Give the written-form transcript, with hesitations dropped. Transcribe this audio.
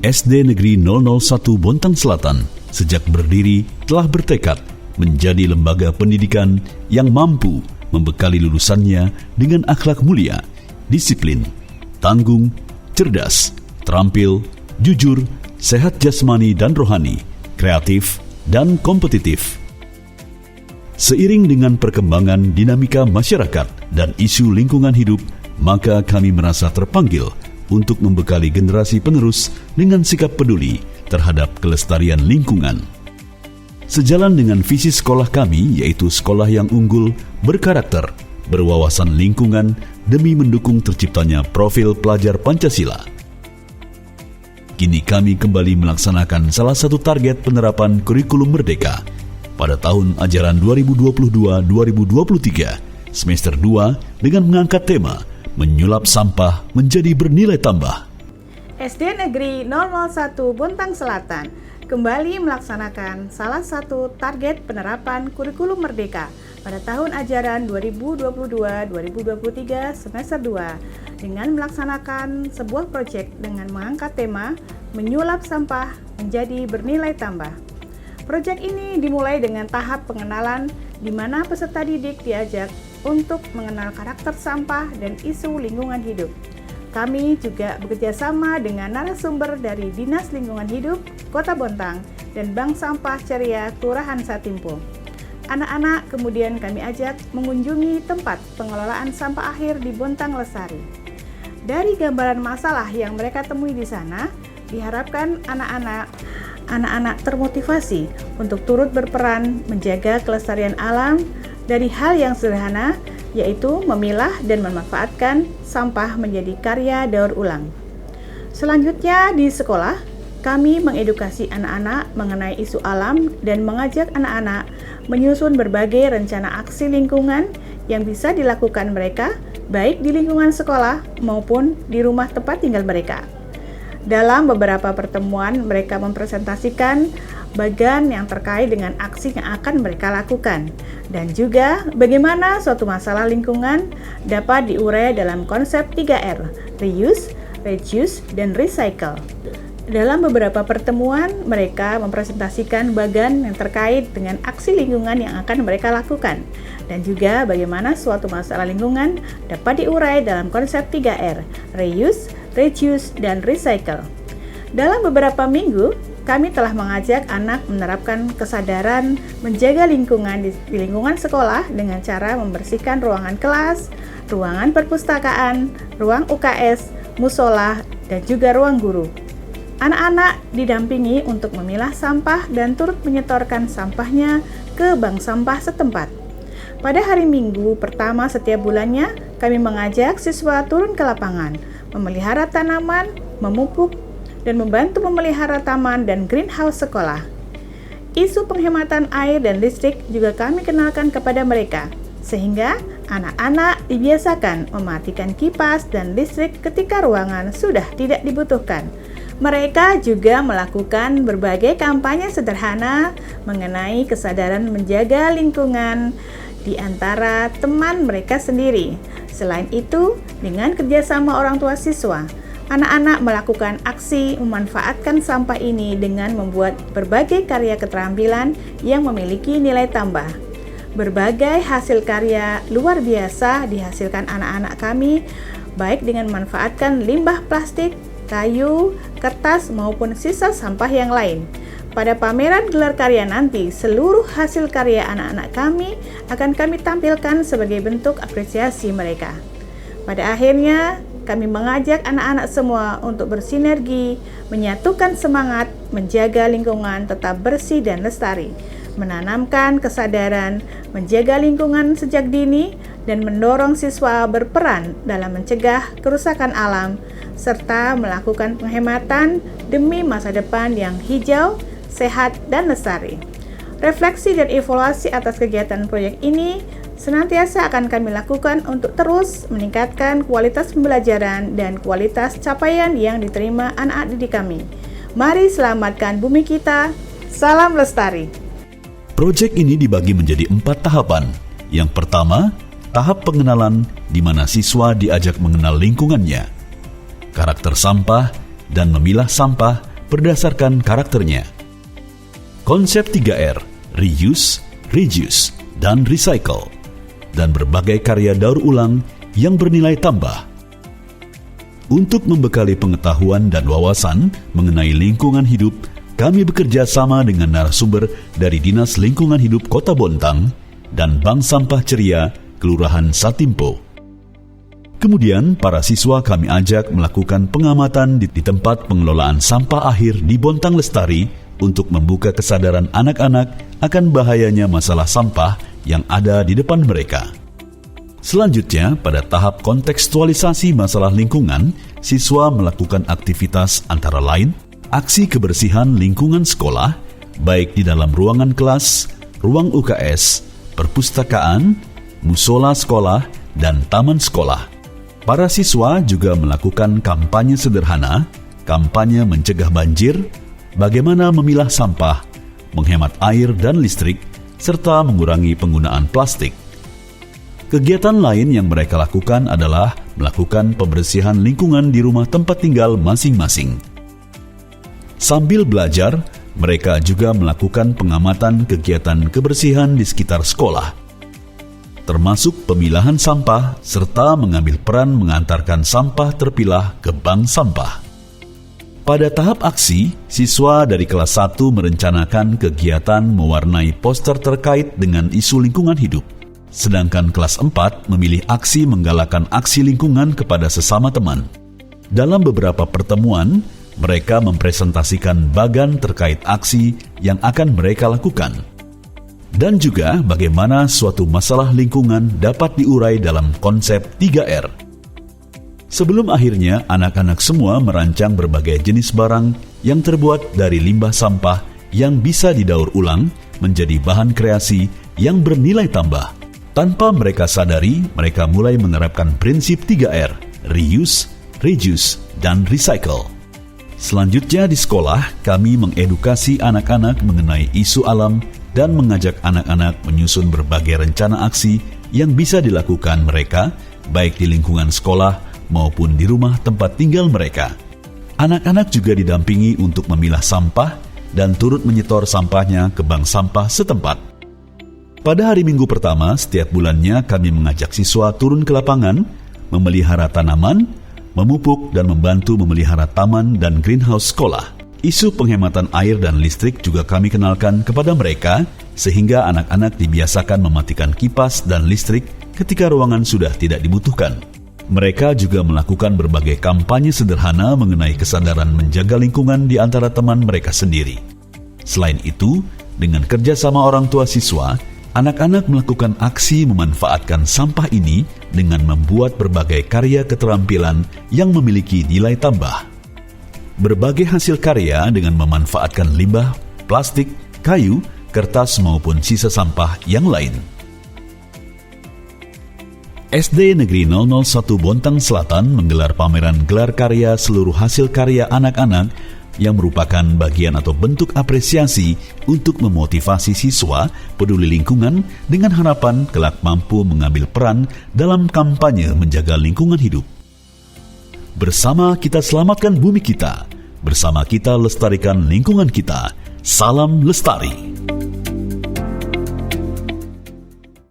SD Negeri 001 Bontang Selatan sejak berdiri telah bertekad menjadi lembaga pendidikan yang mampu membekali lulusannya dengan akhlak mulia, disiplin, tanggung, cerdas, terampil, jujur, sehat jasmani dan rohani, kreatif, dan kompetitif. Seiring dengan perkembangan dinamika masyarakat dan isu lingkungan hidup, maka kami merasa terpanggil untuk membekali generasi penerus dengan sikap peduli terhadap kelestarian lingkungan. Sejalan dengan visi sekolah kami, yaitu sekolah yang unggul, berkarakter, berwawasan lingkungan demi mendukung terciptanya profil pelajar Pancasila. Kini kami kembali melaksanakan salah satu target penerapan kurikulum Merdeka pada tahun ajaran 2022-2023, semester 2 dengan mengangkat tema menyulap sampah menjadi bernilai tambah. SD Negeri 001 Bontang Selatan kembali melaksanakan salah satu target penerapan kurikulum Merdeka pada tahun ajaran 2022-2023 semester 2 dengan melaksanakan sebuah proyek dengan mengangkat tema menyulap sampah menjadi bernilai tambah. Proyek ini dimulai dengan tahap pengenalan di mana peserta didik diajak untuk mengenal karakter sampah dan isu lingkungan hidup. Kami juga bekerjasama dengan narasumber dari Dinas Lingkungan Hidup Kota Bontang dan Bank Sampah Ceria Kelurahan Satimpo. Anak-anak kemudian kami ajak mengunjungi tempat pengelolaan sampah akhir di Bontang Lestari. Dari gambaran masalah yang mereka temui di sana, diharapkan anak-anak termotivasi untuk turut berperan menjaga kelestarian alam dari hal yang sederhana, yaitu memilah dan memanfaatkan sampah menjadi karya daur ulang. Selanjutnya di sekolah, kami mengedukasi anak-anak mengenai isu alam dan mengajak anak-anak menyusun berbagai rencana aksi lingkungan yang bisa dilakukan mereka, baik di lingkungan sekolah maupun di rumah tempat tinggal mereka. Dalam beberapa pertemuan, mereka mempresentasikan bagian yang terkait dengan aksi yang akan mereka lakukan dan juga bagaimana suatu masalah lingkungan dapat diurai dalam konsep 3R, reuse, reduce, dan recycle. Dalam beberapa pertemuan, mereka mempresentasikan bagian yang terkait dengan aksi lingkungan yang akan mereka lakukan dan juga bagaimana suatu masalah lingkungan dapat diurai dalam konsep 3R, reuse, reduce, dan recycle. Dalam beberapa minggu, kami telah mengajak anak menerapkan kesadaran menjaga lingkungan di lingkungan sekolah dengan cara membersihkan ruangan kelas, ruangan perpustakaan, ruang UKS, musola, dan juga ruang guru. Anak-anak didampingi untuk memilah sampah dan turut menyetorkan sampahnya ke bank sampah setempat. Pada hari Minggu pertama setiap bulannya, kami mengajak siswa turun ke lapangan, memelihara tanaman, memupuk, dan membantu memelihara taman dan greenhouse sekolah. Isu penghematan air dan listrik juga kami kenalkan kepada mereka, sehingga anak-anak dibiasakan mematikan kipas dan listrik ketika ruangan sudah tidak dibutuhkan. Mereka juga melakukan berbagai kampanye sederhana mengenai kesadaran menjaga lingkungan di antara teman mereka sendiri. Selain itu, dengan kerjasama orang tua siswa, anak-anak melakukan aksi memanfaatkan sampah ini dengan membuat berbagai karya keterampilan yang memiliki nilai tambah. Berbagai hasil karya luar biasa dihasilkan anak-anak kami, baik dengan memanfaatkan limbah plastik, kayu, kertas, maupun sisa sampah yang lain. Pada pameran gelar karya nanti, seluruh hasil karya anak-anak kami akan kami tampilkan sebagai bentuk apresiasi mereka. Pada akhirnya, kami mengajak anak-anak semua untuk bersinergi, menyatukan semangat, menjaga lingkungan tetap bersih dan lestari, menanamkan kesadaran, menjaga lingkungan sejak dini, dan mendorong siswa berperan dalam mencegah kerusakan alam, serta melakukan penghematan demi masa depan yang hijau, sehat, dan lestari. Refleksi dan evaluasi atas kegiatan proyek ini senantiasa akan kami lakukan untuk terus meningkatkan kualitas pembelajaran dan kualitas capaian yang diterima anak didik kami. Mari selamatkan bumi kita. Salam lestari. Proyek ini dibagi menjadi 4 tahapan. Yang pertama, tahap pengenalan di mana siswa diajak mengenal lingkungannya, karakter sampah, dan memilah sampah berdasarkan karakternya. Konsep 3R, reuse, reduce, dan recycle, dan berbagai karya daur ulang yang bernilai tambah. Untuk membekali pengetahuan dan wawasan mengenai lingkungan hidup, kami bekerja sama dengan narasumber dari Dinas Lingkungan Hidup Kota Bontang dan Bank Sampah Ceria, Kelurahan Satimpo. Kemudian, para siswa kami ajak melakukan pengamatan di tempat pengelolaan sampah akhir di Bontang Lestari untuk membuka kesadaran anak-anak akan bahayanya masalah sampah yang ada di depan mereka. Selanjutnya, pada tahap kontekstualisasi masalah lingkungan, siswa melakukan aktivitas antara lain aksi kebersihan lingkungan sekolah, baik di dalam ruangan kelas, ruang UKS, perpustakaan, musola sekolah, dan taman sekolah. Para siswa juga melakukan kampanye sederhana, kampanye mencegah banjir, bagaimana memilah sampah, menghemat air dan listrik, serta mengurangi penggunaan plastik. Kegiatan lain yang mereka lakukan adalah melakukan pembersihan lingkungan di rumah tempat tinggal masing-masing. Sambil belajar, mereka juga melakukan pengamatan kegiatan kebersihan di sekitar sekolah, termasuk pemilahan sampah serta mengambil peran mengantarkan sampah terpilah ke bank sampah. Pada tahap aksi, siswa dari kelas 1 merencanakan kegiatan mewarnai poster terkait dengan isu lingkungan hidup, sedangkan kelas 4 memilih aksi menggalakkan aksi lingkungan kepada sesama teman. Dalam beberapa pertemuan, mereka mempresentasikan bagan terkait aksi yang akan mereka lakukan, dan juga bagaimana suatu masalah lingkungan dapat diurai dalam konsep 3R. Sebelum akhirnya anak-anak semua merancang berbagai jenis barang yang terbuat dari limbah sampah yang bisa didaur ulang menjadi bahan kreasi yang bernilai tambah. Tanpa mereka sadari, mereka mulai menerapkan prinsip 3R, reuse, reduce, dan recycle. Selanjutnya di sekolah, kami mengedukasi anak-anak mengenai isu alam dan mengajak anak-anak menyusun berbagai rencana aksi yang bisa dilakukan mereka, baik di lingkungan sekolah maupun di rumah tempat tinggal mereka. Anak-anak juga didampingi untuk memilah sampah dan turut menyetor sampahnya ke bank sampah setempat. Pada hari Minggu pertama, setiap bulannya kami mengajak siswa turun ke lapangan, memelihara tanaman, memupuk dan membantu memelihara taman dan greenhouse sekolah. Isu penghematan air dan listrik juga kami kenalkan kepada mereka, sehingga anak-anak dibiasakan mematikan kipas dan listrik ketika ruangan sudah tidak dibutuhkan. Mereka juga melakukan berbagai kampanye sederhana mengenai kesadaran menjaga lingkungan di antara teman mereka sendiri. Selain itu, dengan kerjasama orang tua siswa, anak-anak melakukan aksi memanfaatkan sampah ini dengan membuat berbagai karya keterampilan yang memiliki nilai tambah. Berbagai hasil karya dengan memanfaatkan limbah, plastik, kayu, kertas maupun sisa sampah yang lain. SD Negeri 001 Bontang Selatan menggelar pameran gelar karya seluruh hasil karya anak-anak yang merupakan bagian atau bentuk apresiasi untuk memotivasi siswa peduli lingkungan dengan harapan kelak mampu mengambil peran dalam kampanye menjaga lingkungan hidup. Bersama kita selamatkan bumi kita, bersama kita lestarikan lingkungan kita. Salam Lestari.